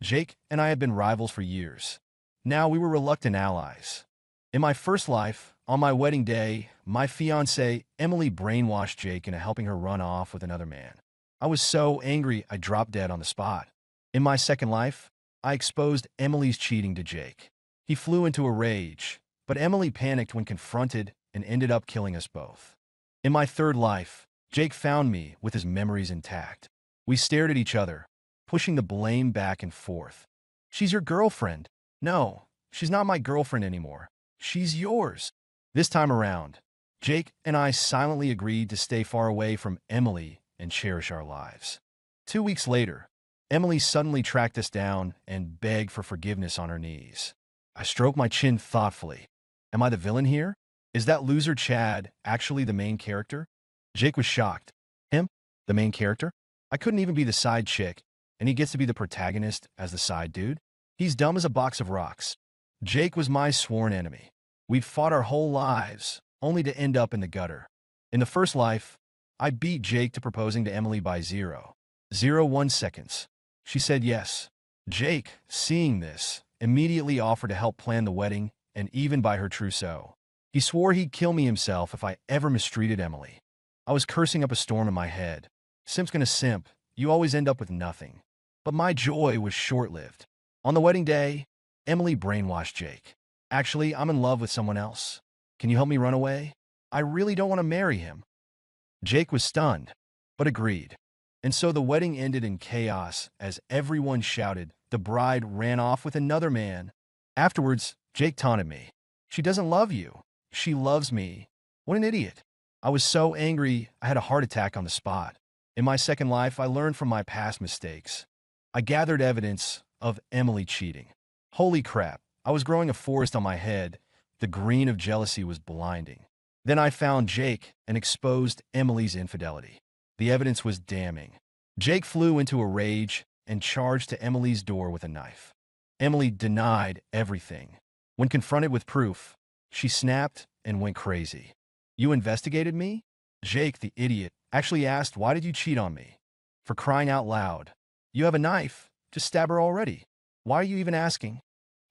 Jake and I had been rivals for years. Now we were reluctant allies. In my first life, on my wedding day, my fiancée, Emily, brainwashed Jake into helping her run off with another man. I was so angry I dropped dead on the spot. In my second life, I exposed Emily's cheating to Jake. He flew into a rage, but Emily panicked when confronted and ended up killing us both. In my third life, Jake found me with his memories intact. We stared at each other, pushing the blame back and forth. "She's your girlfriend." "No, she's not my girlfriend anymore. She's yours." This time around, Jake and I silently agreed to stay far away from Emily and cherish our lives. 2 weeks later, Emily suddenly tracked us down and begged for forgiveness on her knees. I stroked my chin thoughtfully. Am I the villain here? Is that loser Chad actually the main character? Jake was shocked. Him? The main character? I couldn't even be the side chick, and he gets to be the protagonist as the side dude? He's dumb as a box of rocks. Jake was my sworn enemy. We'd fought our whole lives, only to end up in the gutter. In the first life, I beat Jake to proposing to Emily by 0.01 seconds. She said yes. Jake, seeing this, immediately offered to help plan the wedding and even buy her trousseau. He swore he'd kill me himself if I ever mistreated Emily. I was cursing up a storm in my head. Simp's gonna simp. You always end up with nothing. But my joy was short-lived. On the wedding day, Emily brainwashed Jake. "Actually, I'm in love with someone else. Can you help me run away? I really don't want to marry him." Jake was stunned, but agreed. And so the wedding ended in chaos as everyone shouted the bride ran off with another man. Afterwards, Jake taunted me. "She doesn't love you. She loves me." What an idiot. I was so angry I had a heart attack on the spot. In my second life, I learned from my past mistakes. I gathered evidence of Emily cheating. Holy crap, I was growing a forest on my head. The green of jealousy was blinding. Then I found Jake and exposed Emily's infidelity. The evidence was damning. Jake flew into a rage and charged to Emily's door with a knife. Emily denied everything. When confronted with proof, she snapped and went crazy. "You investigated me?" Jake, the idiot, actually asked, "Why did you cheat on me?" For crying out loud. "You have a knife. Just stab her already. Why are you even asking?"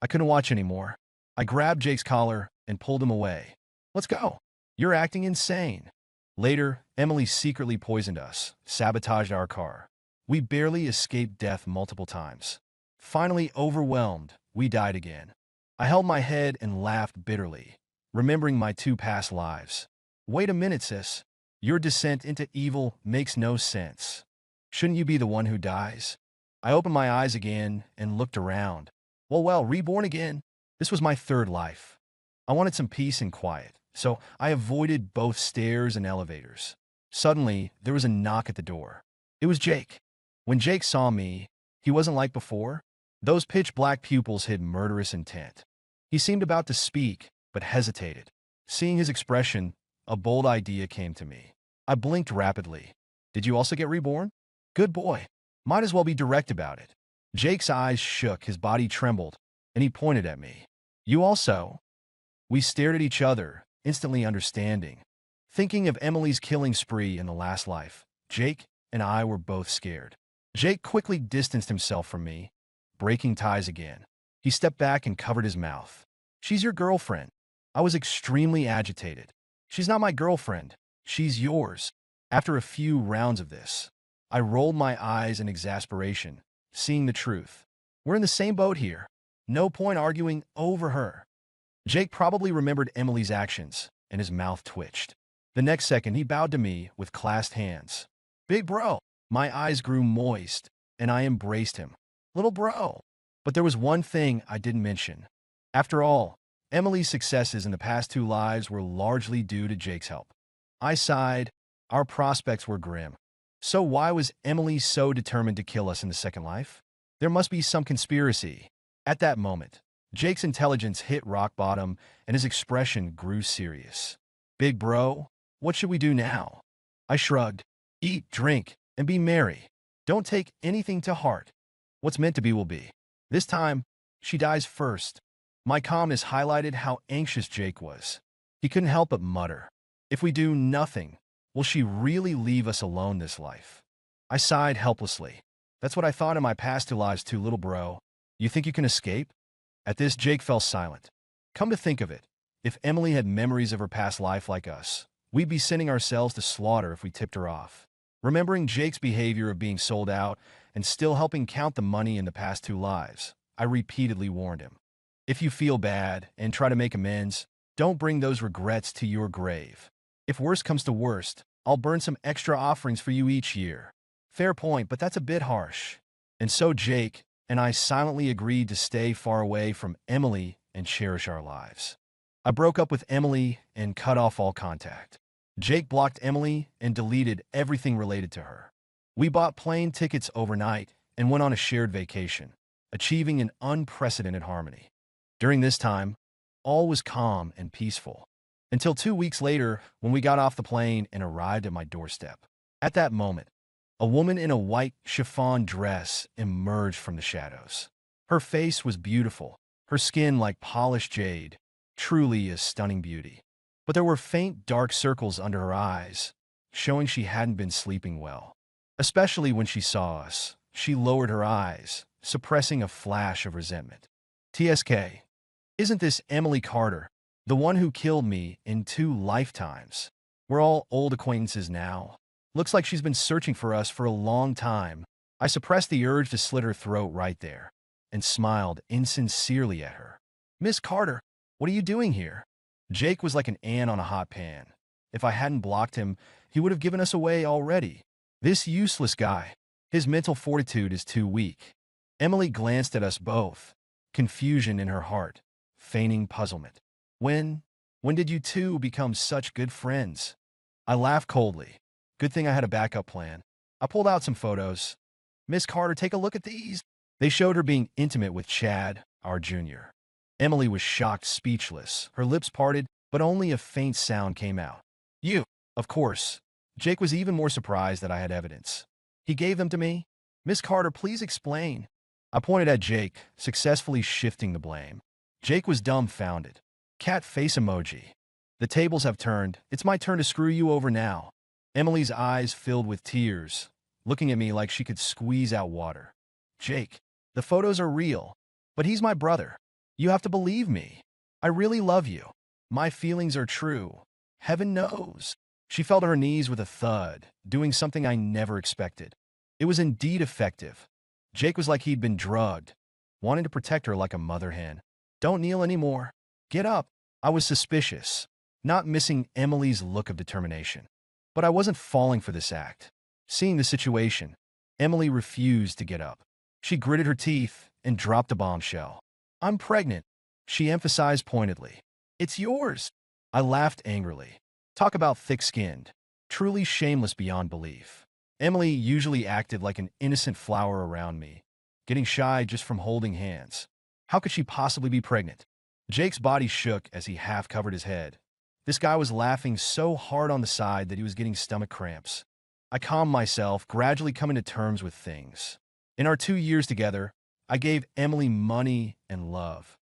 I couldn't watch anymore. I grabbed Jake's collar and pulled him away. "Let's go. You're acting insane." Later, Emily secretly poisoned us, sabotaged our car. We barely escaped death multiple times. Finally overwhelmed, we died again. I held my head and laughed bitterly, remembering my 2 past lives. Wait a minute, sis. Your descent into evil makes no sense. Shouldn't you be the one who dies? I opened my eyes again and looked around. Well, reborn again. This was my third life. I wanted some peace and quiet, so I avoided both stairs and elevators. Suddenly, there was a knock at the door. It was Jake. When Jake saw me, he wasn't like before. Those pitch-black pupils hid murderous intent. He seemed about to speak, but hesitated. Seeing his expression, a bold idea came to me. I blinked rapidly. "Did you also get reborn?" "Good boy. Might as well be direct about it." Jake's eyes shook, his body trembled, and he pointed at me. "You also?" We stared at each other, instantly understanding. Thinking of Emily's killing spree in the last life, Jake and I were both scared. Jake quickly distanced himself from me, breaking ties again. He stepped back and covered his mouth. "She's your girlfriend." I was extremely agitated. "She's not my girlfriend. She's yours." After a few rounds of this, I rolled my eyes in exasperation, seeing the truth. We're in the same boat here. No point arguing over her. Jake probably remembered Emily's actions, and his mouth twitched. The next second, he bowed to me with clasped hands. "Big bro." My eyes grew moist, and I embraced him. "Little bro." But there was one thing I didn't mention. After all, Emily's successes in the past 2 lives were largely due to Jake's help. I sighed. Our prospects were grim. So why was Emily so determined to kill us in the second life? There must be some conspiracy. At that moment, Jake's intelligence hit rock bottom, and his expression grew serious. "Big bro, what should we do now?" I shrugged. "Eat, drink, and be merry. Don't take anything to heart. What's meant to be will be. This time, she dies first." My calmness highlighted how anxious Jake was. He couldn't help but mutter, "If we do nothing, will she really leave us alone this life?" I sighed helplessly. "That's what I thought in my past 2 lives too, little bro. You think you can escape? At this, Jake fell silent. Come to think of it, if Emily had memories of her past life like us, we'd be sending ourselves to slaughter if we tipped her off. Remembering Jake's behavior of being sold out and still helping count the money in the past two lives, I repeatedly warned him. If you feel bad and try to make amends, don't bring those regrets to your grave. If worst comes to worst, I'll burn some extra offerings for you each year. Fair point, but that's a bit harsh. And so Jake and I silently agreed to stay far away from Emily and cherish our lives. I broke up with Emily and cut off all contact. Jake blocked Emily and deleted everything related to her. We bought plane tickets overnight and went on a shared vacation, achieving an unprecedented harmony. During this time, all was calm and peaceful, until 2 weeks later when we got off the plane and arrived at my doorstep. At that moment, a woman in a white chiffon dress emerged from the shadows. Her face was beautiful, her skin like polished jade, truly a stunning beauty. But there were faint dark circles under her eyes, showing she hadn't been sleeping well. Especially when she saw us, she lowered her eyes, suppressing a flash of resentment. TSK, isn't this Emily Carter, the one who killed me in 2 lifetimes? We're all old acquaintances now. Looks like she's been searching for us for a long time. I suppressed the urge to slit her throat right there and smiled insincerely at her. Miss Carter, what are you doing here? Jake was like an ant on a hot pan. If I hadn't blocked him, he would have given us away already. This useless guy. His mental fortitude is too weak. Emily glanced at us both, confusion in her heart, feigning puzzlement. When did you two become such good friends? I laughed coldly. Good thing I had a backup plan. I pulled out some photos. Miss Carter, take a look at these. They showed her being intimate with Chad, our junior. Emily was shocked, speechless. Her lips parted, but only a faint sound came out. You, of course. Jake was even more surprised that I had evidence. He gave them to me? Miss Carter, please explain. I pointed at Jake, successfully shifting the blame. Jake was dumbfounded. Cat face emoji. The tables have turned. It's my turn to screw you over now. Emily's eyes filled with tears, looking at me like she could squeeze out water. Jake, the photos are real, but he's my brother. You have to believe me. I really love you. My feelings are true. Heaven knows. She fell to her knees with a thud, doing something I never expected. It was indeed effective. Jake was like he'd been drugged, wanting to protect her like a mother hen. Don't kneel anymore. Get up. I was suspicious, not missing Emily's look of determination. But I wasn't falling for this act. Seeing the situation, Emily refused to get up. She gritted her teeth and dropped a bombshell. I'm pregnant, she emphasized pointedly. It's yours. I laughed angrily. Talk about thick-skinned. Truly shameless beyond belief. Emily usually acted like an innocent flower around me, getting shy just from holding hands. How could she possibly be pregnant? Jake's body shook as he half covered his head. This guy was laughing so hard on the side that he was getting stomach cramps. I calmed myself, gradually coming to terms with things. In our 2 years together, I gave Emily money and love.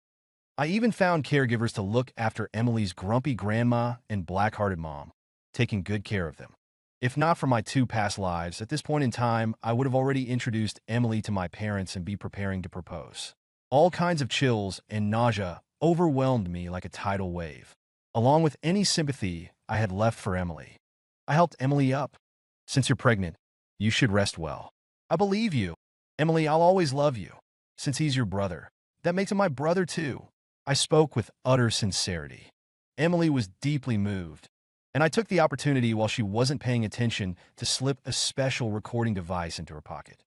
I even found caregivers to look after Emily's grumpy grandma and black-hearted mom, taking good care of them. If not for my 2 past lives, at this point in time, I would have already introduced Emily to my parents and be preparing to propose. All kinds of chills and nausea overwhelmed me like a tidal wave, along with any sympathy I had left for Emily. I helped Emily up. Since you're pregnant, you should rest well. I believe you. Emily, I'll always love you. Since he's your brother, that makes him my brother too. I spoke with utter sincerity. Emily was deeply moved, and I took the opportunity while she wasn't paying attention to slip a special recording device into her pocket.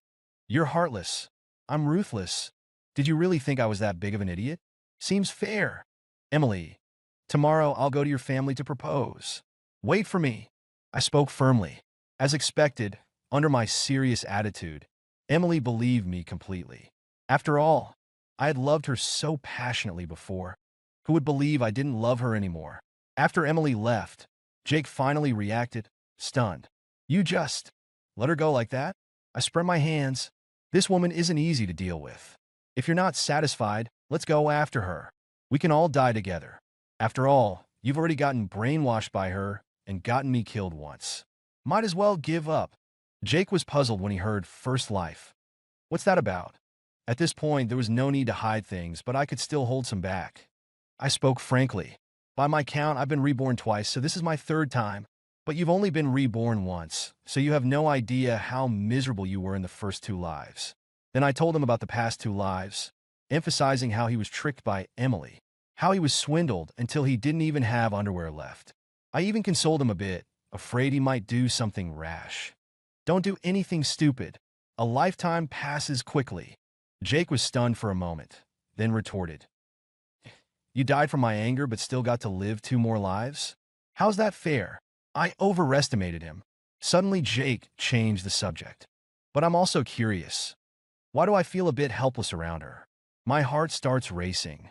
You're heartless. I'm ruthless. Did you really think I was that big of an idiot? Seems fair. Emily, tomorrow I'll go to your family to propose. Wait for me. I spoke firmly. As expected, under my serious attitude, Emily believed me completely. After all, I had loved her so passionately before. Who would believe I didn't love her anymore? After Emily left, Jake finally reacted, stunned. You just let her go like that? I spread my hands. This woman isn't easy to deal with. If you're not satisfied, let's go after her. We can all die together. After all, you've already gotten brainwashed by her and gotten me killed once. Might as well give up. Jake was puzzled when he heard first life. What's that about? At this point, there was no need to hide things, but I could still hold some back. I spoke frankly. By my count, I've been reborn twice, so this is my third time. But you've only been reborn once, so you have no idea how miserable you were in the first two lives. Then I told him about the past two lives, emphasizing how he was tricked by Emily, how he was swindled until he didn't even have underwear left. I even consoled him a bit, afraid he might do something rash. Don't do anything stupid. A lifetime passes quickly. Jake was stunned for a moment, then retorted, "You died from my anger but still got to live two more lives? How's that fair?" I overestimated him. Suddenly, Jake changed the subject. "But I'm also curious. Why do I feel a bit helpless around her? My heart starts racing."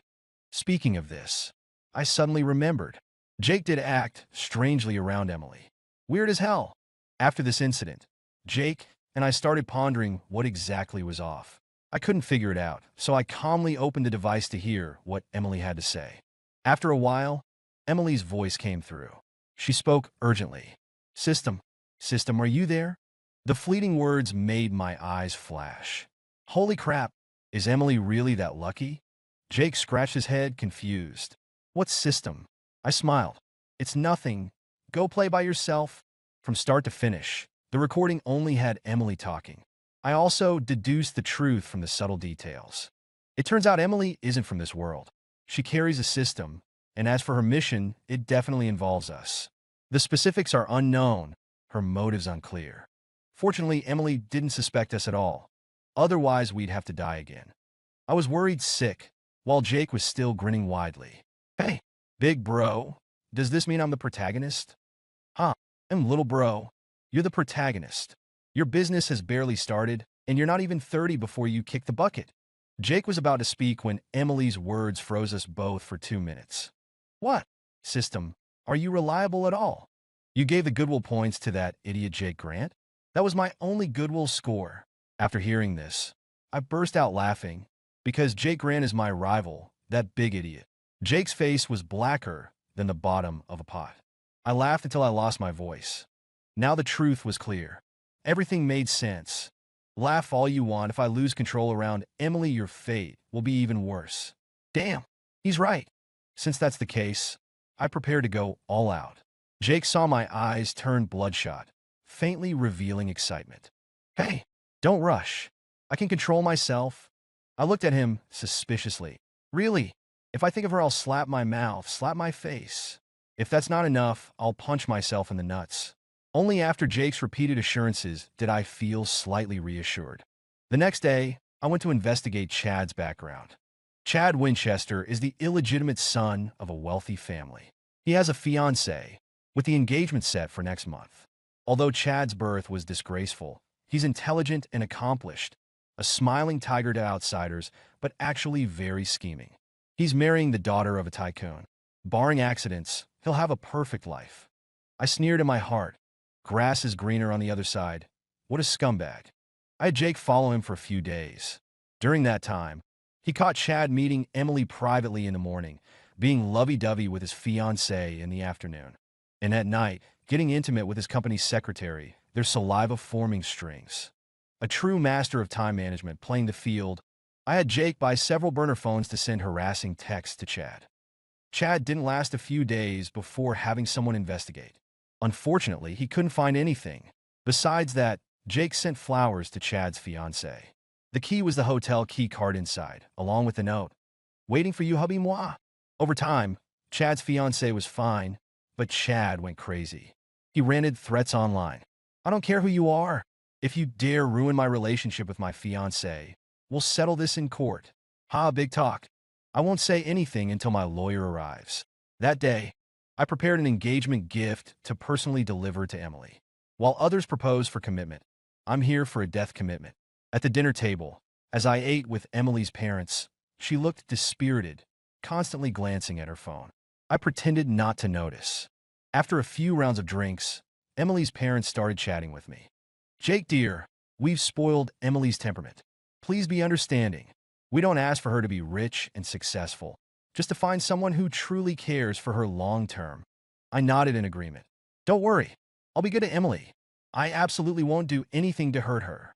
Speaking of this, I suddenly remembered. Jake did act strangely around Emily. Weird as hell. After this incident, Jake and I started pondering what exactly was off. I couldn't figure it out, so I calmly opened the device to hear what Emily had to say. After a while, Emily's voice came through. She spoke urgently. System, System, are you there?" The fleeting words made my eyes flash. Holy crap, is Emily really that lucky? Jake scratched his head, confused. "What system?" I smiled. "It's nothing. Go play by yourself." From start to finish, the recording only had Emily talking. I also deduced the truth from the subtle details. It turns out Emily isn't from this world. She carries a system, and as for her mission, it definitely involves us. The specifics are unknown, her motives unclear. Fortunately, Emily didn't suspect us at all. Otherwise, we'd have to die again. I was worried sick, while Jake was still grinning widely. "Hey, big bro, does this mean I'm the protagonist?" "Huh, and little bro, you're the protagonist. Your business has barely started, and you're not even 30 before you kick the bucket." Jake was about to speak when Emily's words froze us both for 2 minutes. "What? System, are you reliable at all? You gave the goodwill points to that idiot Jake Grant? That was my only goodwill score." After hearing this, I burst out laughing, because Jake Grant is my rival, that big idiot. Jake's face was blacker than the bottom of a pot. I laughed until I lost my voice. Now the truth was clear. Everything made sense. Laugh all you want. If I lose control around Emily, your fate will be even worse. Damn, he's right. Since that's the case, I prepared to go all out. Jake saw my eyes turn bloodshot, faintly revealing excitement. "Hey, don't rush. I can control myself." I looked at him suspiciously. "Really? If I think of her, I'll slap my mouth, slap my face. If that's not enough, I'll punch myself in the nuts." Only after Jake's repeated assurances did I feel slightly reassured. The next day, I went to investigate Chad's background. Chad Winchester is the illegitimate son of a wealthy family. He has a fiancée, with the engagement set for next month. Although Chad's birth was disgraceful, he's intelligent and accomplished, a smiling tiger to outsiders, but actually very scheming. He's marrying the daughter of a tycoon. Barring accidents, he'll have a perfect life. I sneered in my heart. Grass is greener on the other side. What a scumbag. I had Jake follow him for a few days. During that time, he caught Chad meeting Emily privately in the morning, being lovey-dovey with his fiancée in the afternoon, and at night, getting intimate with his company's secretary, their saliva forming strings. A true master of time management playing the field, I had Jake buy several burner phones to send harassing texts to Chad. Chad didn't last a few days before having someone investigate. Unfortunately, he couldn't find anything. Besides that, Jake sent flowers to Chad's fiancée. The key was the hotel key card inside, along with the note. "Waiting for you, hubby moi." Over time, Chad's fiancée was fine, but Chad went crazy. He ranted threats online. "I don't care who you are. If you dare ruin my relationship with my fiancée, we'll settle this in court." Ha, big talk. I won't say anything until my lawyer arrives. That day, I prepared an engagement gift to personally deliver to Emily. While others proposed for commitment, I'm here for a death commitment. At the dinner table, as I ate with Emily's parents, she looked dispirited, constantly glancing at her phone. I pretended not to notice. After a few rounds of drinks, Emily's parents started chatting with me. "Jake, dear, we've spoiled Emily's temperament. Please be understanding. We don't ask for her to be rich and successful, just to find someone who truly cares for her long term." I nodded in agreement. "Don't worry, I'll be good to Emily. I absolutely won't do anything to hurt her."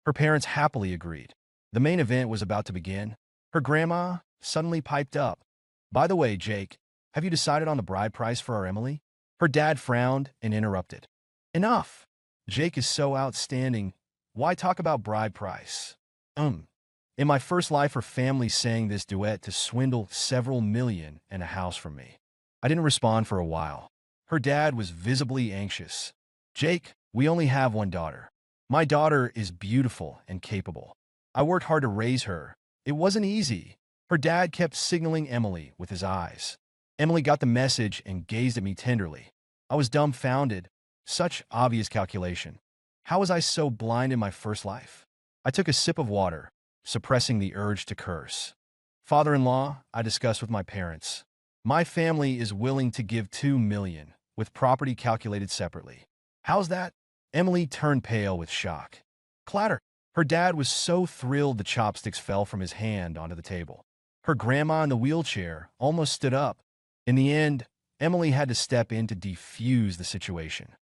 Her parents happily agreed. The main event was about to begin. Her grandma suddenly piped up. "By the way, Jake, have you decided on the bride price for our Emily?" Her dad frowned and interrupted. "Enough. Jake is so outstanding. Why talk about bride price?" In my first life, her family sang this duet to swindle several million and a house from me. I didn't respond for a while. Her dad was visibly anxious. "Jake, we only have one daughter. My daughter is beautiful and capable. I worked hard to raise her. It wasn't easy." Her dad kept signaling Emily with his eyes. Emily got the message and gazed at me tenderly. I was dumbfounded. Such obvious calculation. How was I so blind in my first life? I took a sip of water, suppressing the urge to curse. "Father-in-law," I discussed with my parents. "My family is willing to give 2 million, with property calculated separately." "How's that?" Emily turned pale with shock. Clatter. Her dad was so thrilled the chopsticks fell from his hand onto the table. Her grandma in the wheelchair almost stood up. In the end, Emily had to step in to defuse the situation.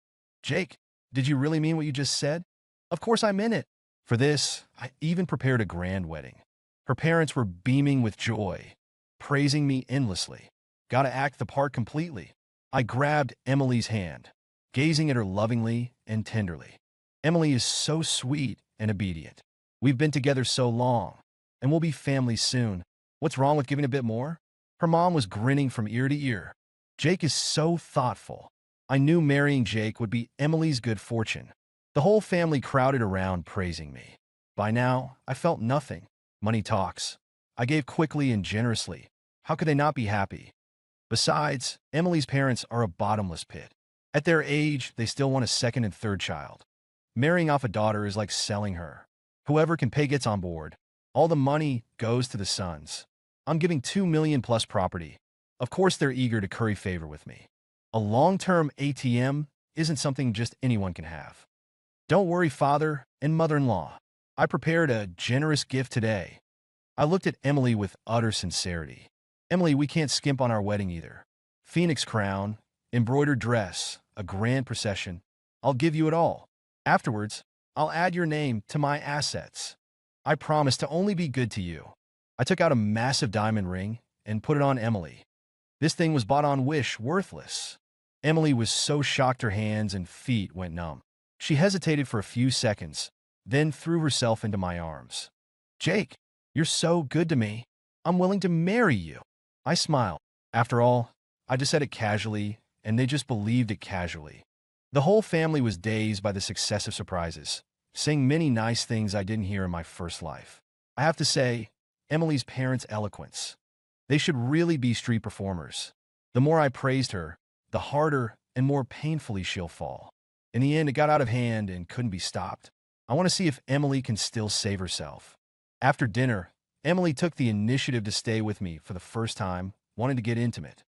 "Jake, did you really mean what you just said?" "Of course I meant it." For this, I even prepared a grand wedding. Her parents were beaming with joy, praising me endlessly. Gotta act the part completely. I grabbed Emily's hand, gazing at her lovingly and tenderly. Emily is so sweet and obedient. We've been together so long, and we'll be family soon. What's wrong with giving a bit more? Her mom was grinning from ear to ear. Jake is so thoughtful. I knew marrying Jake would be Emily's good fortune. The whole family crowded around praising me. By now, I felt nothing. Money talks. I gave quickly and generously. How could they not be happy? Besides, Emily's parents are a bottomless pit. At their age, they still want a second and third child. Marrying off a daughter is like selling her. Whoever can pay gets on board. All the money goes to the sons. I'm giving 2 million plus property. Of course they're eager to curry favor with me. A long-term ATM isn't something just anyone can have. "Don't worry, father and mother-in-law. I prepared a generous gift today." I looked at Emily with utter sincerity. "Emily, we can't skimp on our wedding either. Phoenix crown, embroidered dress, a grand procession. I'll give you it all. Afterwards, I'll add your name to my assets. I promise to only be good to you." I took out a massive diamond ring and put it on Emily. This thing was bought on Wish, worthless. Emily was so shocked her hands and feet went numb. She hesitated for a few seconds, then threw herself into my arms. "Jake, you're so good to me. I'm willing to marry you." I smiled. After all, I just said it casually, and they just believed it casually. The whole family was dazed by the successive surprises, saying many nice things I didn't hear in my first life. I have to say, Emily's parents' eloquence. They should really be street performers. The more I praised her, the harder and more painfully she'll fall. In the end, it got out of hand and couldn't be stopped. I want to see if Emily can still save herself. After dinner, Emily took the initiative to stay with me for the first time, wanting to get intimate.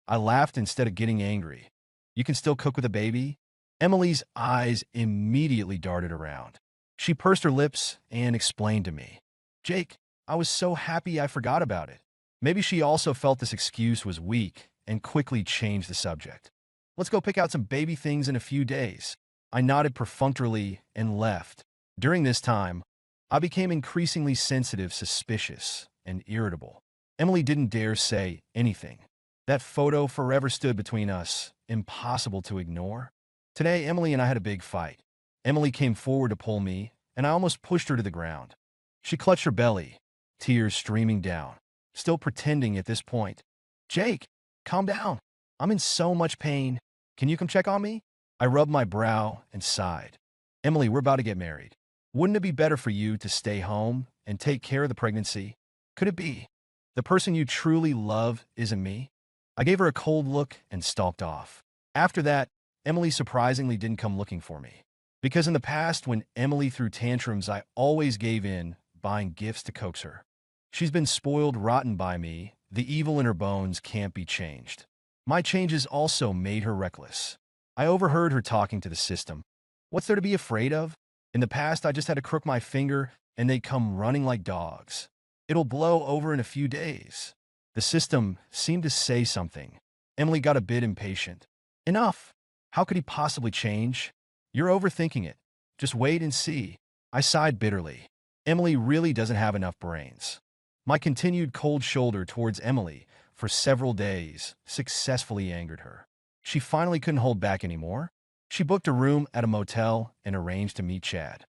I laughed instead of getting angry. "You can still cook with a baby?" Emily's eyes immediately darted around. She pursed her lips and explained to me. "Jake, I was so happy I forgot about it." Maybe she also felt this excuse was weak and quickly changed the subject. "Let's go pick out some baby things in a few days." I nodded perfunctorily and left. During this time, I became increasingly sensitive, suspicious, and irritable. Emily didn't dare say anything. That photo forever stood between us, impossible to ignore. Today, Emily and I had a big fight. Emily came forward to pull me, and I almost pushed her to the ground. She clutched her belly, tears streaming down, still pretending at this point. "Jake, calm down. I'm in so much pain. Can you come check on me?" I rubbed my brow and sighed. "Emily, we're about to get married. Wouldn't it be better for you to stay home and take care of the pregnancy? Could it be the person you truly love isn't me?" I gave her a cold look and stalked off. After that, Emily surprisingly didn't come looking for me. Because in the past, when Emily threw tantrums, I always gave in, buying gifts to coax her. She's been spoiled rotten by me. The evil in her bones can't be changed. My changes also made her reckless. I overheard her talking to the system. What's there to be afraid of? In the past, I just had to crook my finger, and they'd come running like dogs. It'll blow over in a few days. The system seemed to say something. Emily got a bit impatient. "Enough. How could he possibly change? You're overthinking it. Just wait and see." I sighed bitterly. Emily really doesn't have enough brains. My continued cold shoulder towards Emily for several days successfully angered her. She finally couldn't hold back anymore. She booked a room at a motel and arranged to meet Chad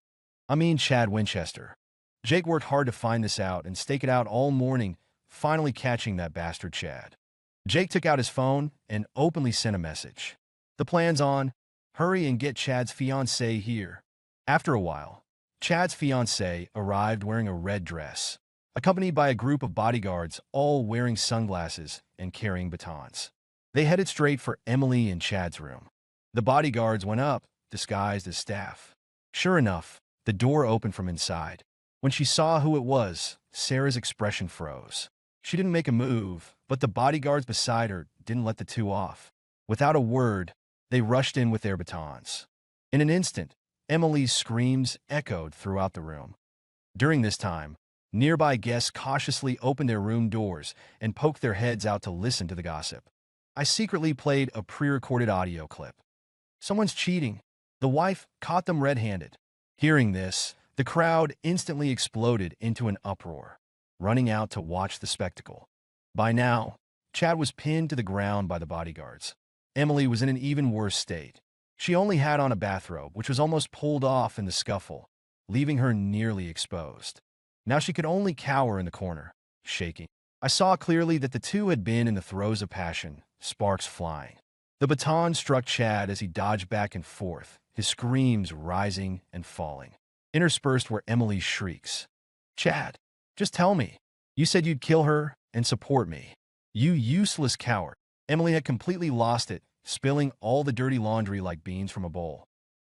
Winchester. Jake worked hard to find this out and stake it out all morning, finally catching that bastard Chad. Jake took out his phone and openly sent a message. The plan's on. Hurry and get Chad's fiancée here. After a while, Chad's fiancée arrived wearing a red dress, accompanied by a group of bodyguards, all wearing sunglasses and carrying batons. They headed straight for Emily and Chad's room. The bodyguards went up, disguised as staff. Sure enough, the door opened from inside. When she saw who it was, Sarah's expression froze. She didn't make a move, but the bodyguards beside her didn't let the two off. Without a word, they rushed in with their batons. In an instant, Emily's screams echoed throughout the room. During this time, nearby guests cautiously opened their room doors and poked their heads out to listen to the gossip. I secretly played a pre-recorded audio clip. Someone's cheating. The wife caught them red-handed. Hearing this, the crowd instantly exploded into an uproar, running out to watch the spectacle. By now, Chad was pinned to the ground by the bodyguards. Emily was in an even worse state. She only had on a bathrobe, which was almost pulled off in the scuffle, leaving her nearly exposed. Now she could only cower in the corner, shaking. I saw clearly that the two had been in the throes of passion, sparks flying. The baton struck Chad as he dodged back and forth, his screams rising and falling. Interspersed were Emily's shrieks. "Chad, just tell me. You said you'd kill her and support me. You useless coward." Emily had completely lost it, spilling all the dirty laundry like beans from a bowl.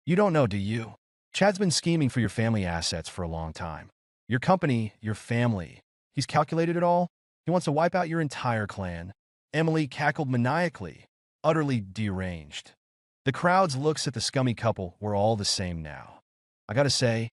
"You don't know, do you? Chad's been scheming for your family assets for a long time. Your company, your family. He's calculated it all. He wants to wipe out your entire clan." Emily cackled maniacally, utterly deranged. The crowd's looks at the scummy couple were all the same now. I gotta say,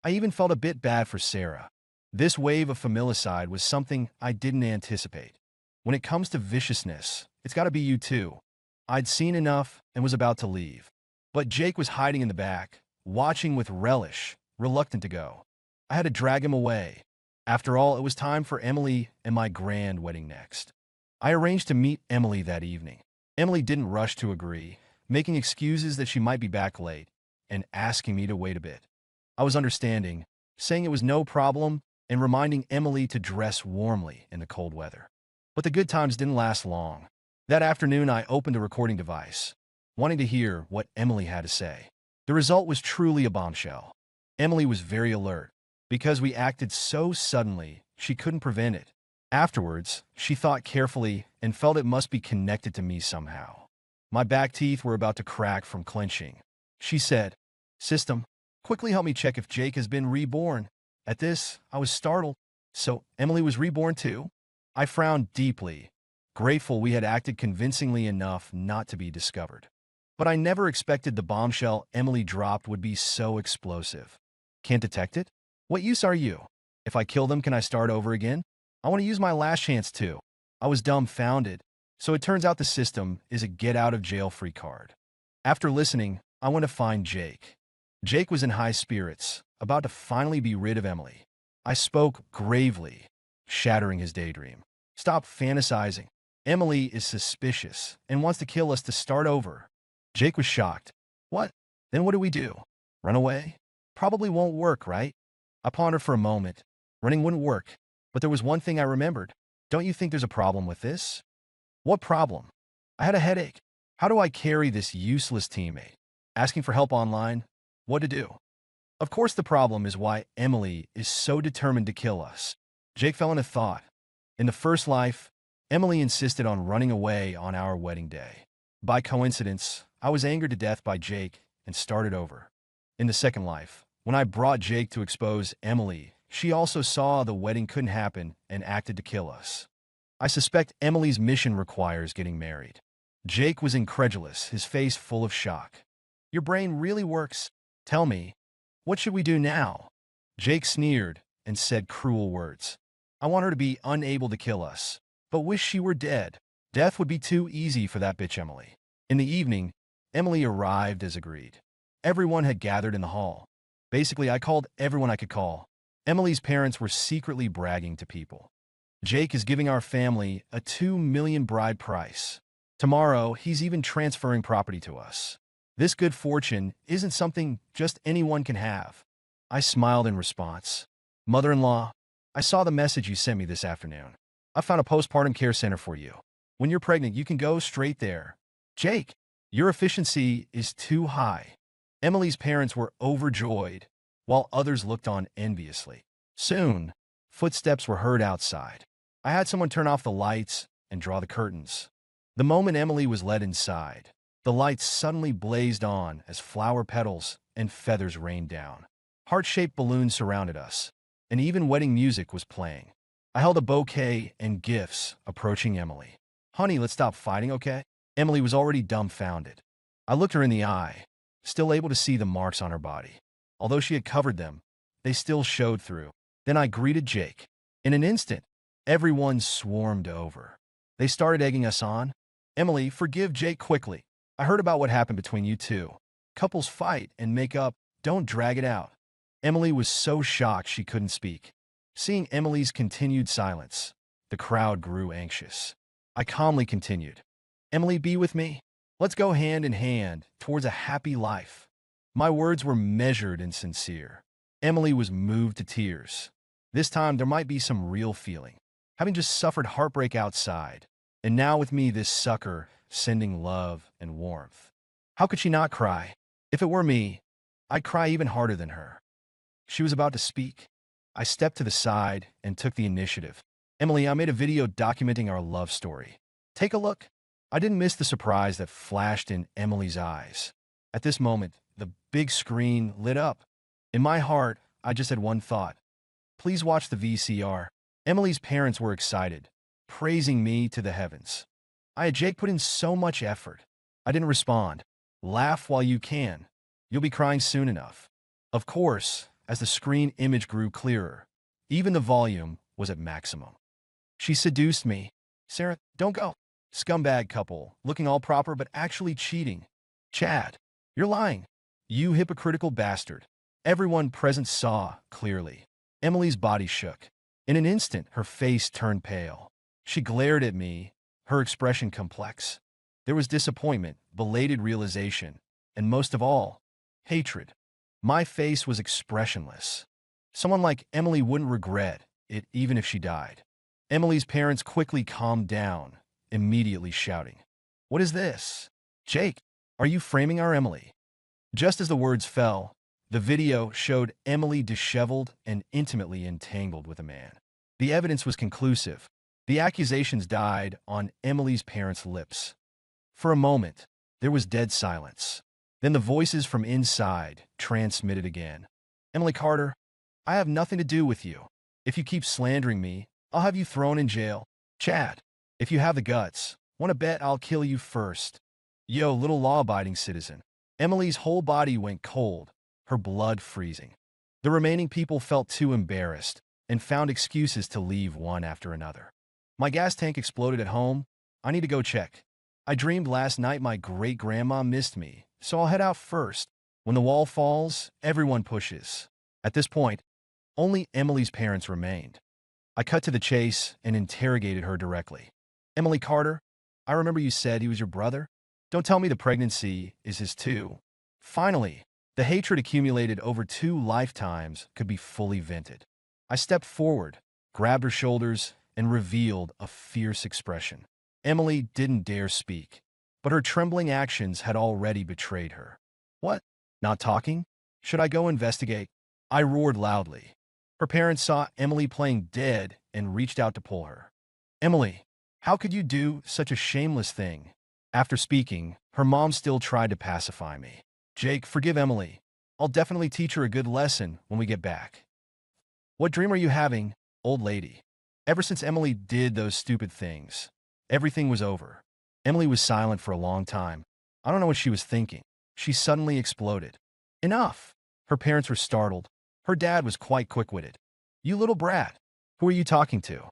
I even felt a bit bad for Sarah. This wave of familicide was something I didn't anticipate. When it comes to viciousness, it's gotta be you too. I'd seen enough and was about to leave. But Jake was hiding in the back, watching with relish, reluctant to go. I had to drag him away. After all, it was time for Emily and my grand wedding next. I arranged to meet Emily that evening. Emily didn't rush to agree, making excuses that she might be back late and asking me to wait a bit. I was understanding, saying it was no problem and reminding Emily to dress warmly in the cold weather. But the good times didn't last long. That afternoon, I opened a recording device, wanting to hear what Emily had to say. The result was truly a bombshell. Emily was very alert. Because we acted so suddenly, she couldn't prevent it. Afterwards, she thought carefully and felt it must be connected to me somehow. My back teeth were about to crack from clenching. She said, "System, quickly help me check if Jake has been reborn." At this, I was startled. So Emily was reborn too? I frowned deeply, grateful we had acted convincingly enough not to be discovered. But I never expected the bombshell Emily dropped would be so explosive. "Can't detect it? What use are you? If I kill them, can I start over again? I want to use my last chance too." I was dumbfounded. So it turns out the system is a get-out-of-jail-free card. After listening, I went to find Jake. Jake was in high spirits, about to finally be rid of Emily. I spoke gravely, shattering his daydream. "Stop fantasizing. Emily is suspicious and wants to kill us to start over." Jake was shocked. "What? Then what do we do? Run away? Probably won't work, right?" I pondered for a moment. Running wouldn't work, but there was one thing I remembered. "Don't you think there's a problem with this?" "What problem?" "I had a headache. How do I carry this useless teammate? Asking for help online? What to do?" Of course the problem is why Emily is so determined to kill us. Jake fell into thought. In the first life, Emily insisted on running away on our wedding day. By coincidence, I was angered to death by Jake and started over. In the second life, when I brought Jake to expose Emily, she also saw the wedding couldn't happen and acted to kill us. I suspect Emily's mission requires getting married. Jake was incredulous, his face full of shock. "Your brain really works. Tell me, what should we do now?" Jake sneered and said cruel words. "I want her to be unable to kill us, but wish she were dead. Death would be too easy for that bitch Emily." In the evening, Emily arrived as agreed. Everyone had gathered in the hall. Basically, I called everyone I could call. Emily's parents were secretly bragging to people. Jake is giving our family a 2 million bride price. Tomorrow, he's even transferring property to us. This good fortune isn't something just anyone can have. I smiled in response. Mother-in-law, I saw the message you sent me this afternoon. I found a postpartum care center for you. When you're pregnant, you can go straight there. Jake, your efficiency is too high. Emily's parents were overjoyed, while others looked on enviously. Soon, footsteps were heard outside. I had someone turn off the lights and draw the curtains. The moment Emily was led inside, the lights suddenly blazed on as flower petals and feathers rained down. Heart-shaped balloons surrounded us, and even wedding music was playing. I held a bouquet and gifts, approaching Emily. Honey, let's stop fighting, okay? Emily was already dumbfounded. I looked her in the eye, still able to see the marks on her body. Although she had covered them, they still showed through. Then I greeted Jake. In an instant, everyone swarmed over. They started egging us on. Emily, forgive Jake quickly. I heard about what happened between you two. Couples fight and make up. Don't drag it out. Emily was so shocked she couldn't speak. Seeing Emily's continued silence, the crowd grew anxious. I calmly continued. Emily, be with me. Let's go hand in hand towards a happy life. My words were measured and sincere. Emily was moved to tears. This time there might be some real feeling. Having just suffered heartbreak outside, and now with me this sucker sending love and warmth. How could she not cry? If it were me, I'd cry even harder than her. She was about to speak. I stepped to the side and took the initiative. Emily, I made a video documenting our love story. Take a look. I didn't miss the surprise that flashed in Emily's eyes. At this moment, the big screen lit up. In my heart, I just had one thought. Please watch the VCR. Emily's parents were excited, praising me to the heavens. I had Jake put in so much effort. I didn't respond. Laugh while you can. You'll be crying soon enough. Of course, as the screen image grew clearer, even the volume was at maximum. She seduced me. Sarah, don't go. Scumbag couple, looking all proper but actually cheating. Chad, you're lying. You hypocritical bastard. Everyone present saw clearly. Emily's body shook. In an instant, her face turned pale. She glared at me, her expression complex. There was disappointment, belated realization, and most of all, hatred. My face was expressionless. Someone like Emily wouldn't regret it even if she died. Emily's parents quickly calmed down, immediately shouting, "What is this? Jake, are you framing our Emily?" Just as the words fell, the video showed Emily disheveled and intimately entangled with a man. The evidence was conclusive. The accusations died on Emily's parents' lips. For a moment, there was dead silence. Then the voices from inside transmitted again. Emily Carter, I have nothing to do with you. If you keep slandering me, I'll have you thrown in jail. Chad, if you have the guts, want to bet I'll kill you first. Yo, little law-abiding citizen. Emily's whole body went cold, her blood freezing. The remaining people felt too embarrassed and found excuses to leave one after another. My gas tank exploded at home. I need to go check. I dreamed last night my great-grandma missed me, so I'll head out first. When the wall falls, everyone pushes. At this point, only Emily's parents remained. I cut to the chase and interrogated her directly. Emily Carter, I remember you said he was your brother? Don't tell me the pregnancy is his too. Finally, the hatred accumulated over 2 lifetimes could be fully vented. I stepped forward, grabbed her shoulders, and revealed a fierce expression. Emily didn't dare speak, but her trembling actions had already betrayed her. What? Not talking? Should I go investigate? I roared loudly. Her parents saw Emily playing dead and reached out to pull her. Emily, how could you do such a shameless thing? After speaking, her mom still tried to pacify me. Jake, forgive Emily. I'll definitely teach her a good lesson when we get back. What dream are you having, old lady? Ever since Emily did those stupid things, everything was over. Emily was silent for a long time. I don't know what she was thinking. She suddenly exploded. Enough! Her parents were startled. Her dad was quite quick-witted. You little brat. Who are you talking to?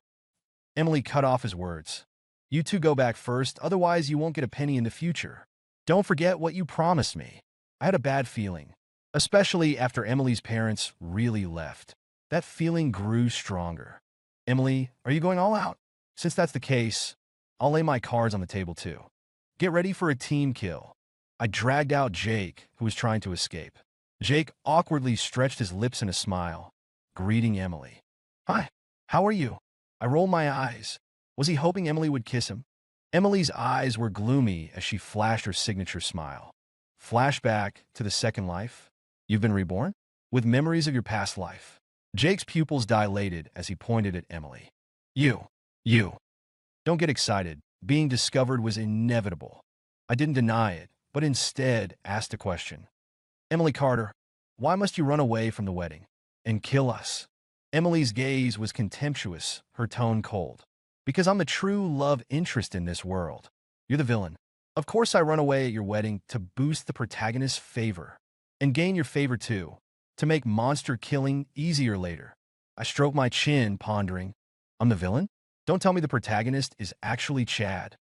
Emily cut off his words. You two go back first, otherwise you won't get a penny in the future. Don't forget what you promised me. I had a bad feeling, especially after Emily's parents really left. That feeling grew stronger. Emily, are you going all out? Since that's the case, I'll lay my cards on the table too. Get ready for a team kill. I dragged out Jake, who was trying to escape. Jake awkwardly stretched his lips in a smile, greeting Emily. Hi, how are you? I rolled my eyes. Was he hoping Emily would kiss him? Emily's eyes were gloomy as she flashed her signature smile. Flashback to the second life? You've been reborn? With memories of your past life. Jake's pupils dilated as he pointed at Emily. You. Don't get excited. Being discovered was inevitable. I didn't deny it, but instead asked a question. Emily Carter, why must you run away from the wedding and kill us? Emily's gaze was contemptuous, her tone cold. Because I'm the true love interest in this world. You're the villain. Of course I run away at your wedding to boost the protagonist's favor. And gain your favor too, to make monster killing easier later. I stroked my chin, pondering. I'm the villain? Don't tell me the protagonist is actually Chad.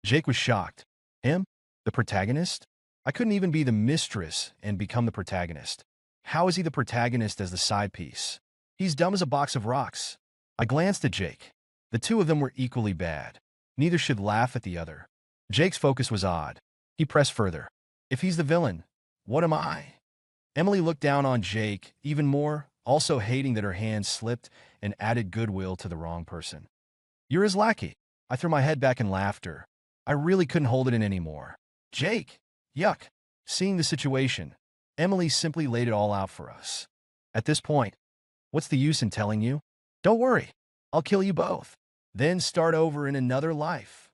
Jake was shocked. Him? The protagonist? I couldn't even be the mistress and become the protagonist. How is he the protagonist as the side piece? He's dumb as a box of rocks. I glanced at Jake. The two of them were equally bad. Neither should laugh at the other. Jake's focus was odd. He pressed further. If he's the villain, what am I? Emily looked down on Jake, even more, also hating that her hand slipped and added goodwill to the wrong person. You're his lackey. I threw my head back in laughter. I really couldn't hold it in anymore. Jake! Yuck! Seeing the situation, Emily simply laid it all out for us. At this point, what's the use in telling you? Don't worry, I'll kill you both. Then start over in another life.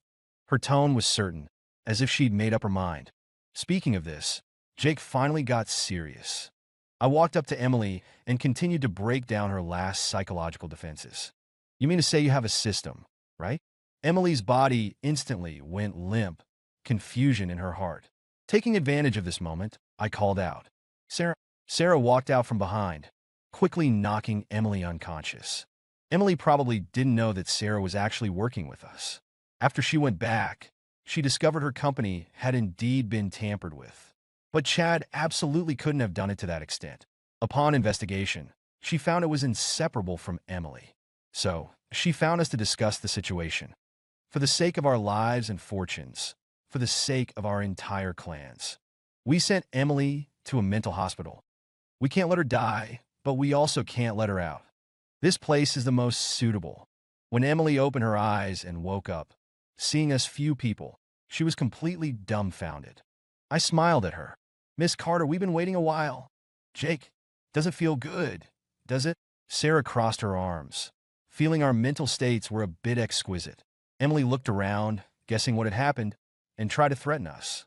Her tone was certain, as if she'd made up her mind. Speaking of this, Jake finally got serious. I walked up to Emily and continued to break down her last psychological defenses. You mean to say you have a system, right? Emily's body instantly went limp, confusion in her heart. Taking advantage of this moment, I called out. Sarah. Sarah walked out from behind, quickly knocking Emily unconscious. Emily probably didn't know that Sarah was actually working with us. After she went back, she discovered her company had indeed been tampered with. But Chad absolutely couldn't have done it to that extent. Upon investigation, she found it was inseparable from Emily. So, she found us to discuss the situation. For the sake of our lives and fortunes, for the sake of our entire clans, we sent Emily to a mental hospital. We can't let her die, but we also can't let her out. This place is the most suitable. When Emily opened her eyes and woke up, seeing us few people, she was completely dumbfounded. I smiled at her. Miss Carter, we've been waiting a while. Jake, does it feel good? Does it? Sarah crossed her arms, feeling our mental states were a bit exquisite. Emily looked around, guessing what had happened, and tried to threaten us.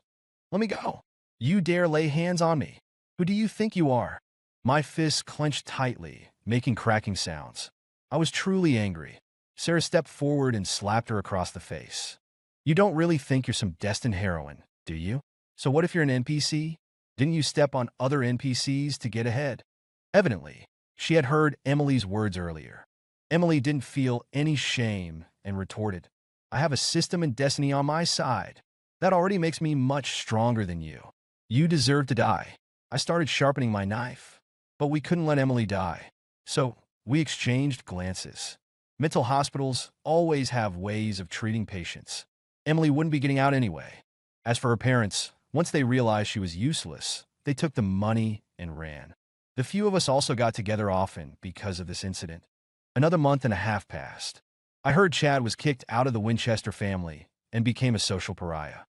Let me go. You dare lay hands on me. Who do you think you are? My fists clenched tightly, making cracking sounds. I was truly angry. Sarah stepped forward and slapped her across the face. You don't really think you're some destined heroine, do you? So what if you're an NPC? Didn't you step on other NPCs to get ahead? Evidently, she had heard Emily's words earlier. Emily didn't feel any shame and retorted, I have a system and destiny on my side. That already makes me much stronger than you. You deserve to die. I started sharpening my knife, but we couldn't let Emily die. So we exchanged glances. Mental hospitals always have ways of treating patients. Emily wouldn't be getting out anyway. As for her parents, once they realized she was useless, they took the money and ran. The few of us also got together often because of this incident. Another month and a half passed. I heard Chad was kicked out of the Winchester family and became a social pariah.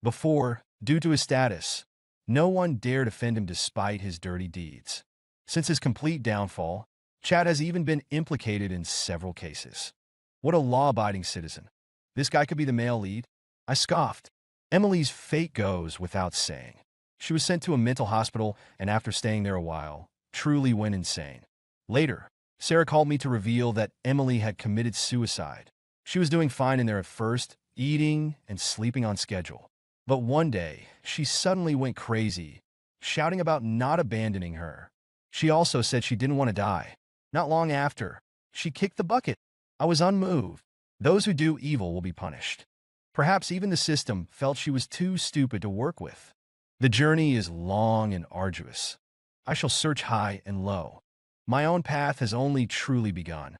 Before, due to his status, no one dared offend him despite his dirty deeds. Since his complete downfall, Chad has even been implicated in several cases. What a law-abiding citizen. This guy could be the male lead? I scoffed. Emily's fate goes without saying. She was sent to a mental hospital and after staying there a while, truly went insane. Later, Sarah called me to reveal that Emily had committed suicide. She was doing fine in there at first, eating and sleeping on schedule. But one day, she suddenly went crazy, shouting about not abandoning her. She also said she didn't want to die. Not long after, she kicked the bucket. I was unmoved. Those who do evil will be punished. Perhaps even the system felt she was too stupid to work with. The journey is long and arduous. I shall search high and low. My own path has only truly begun.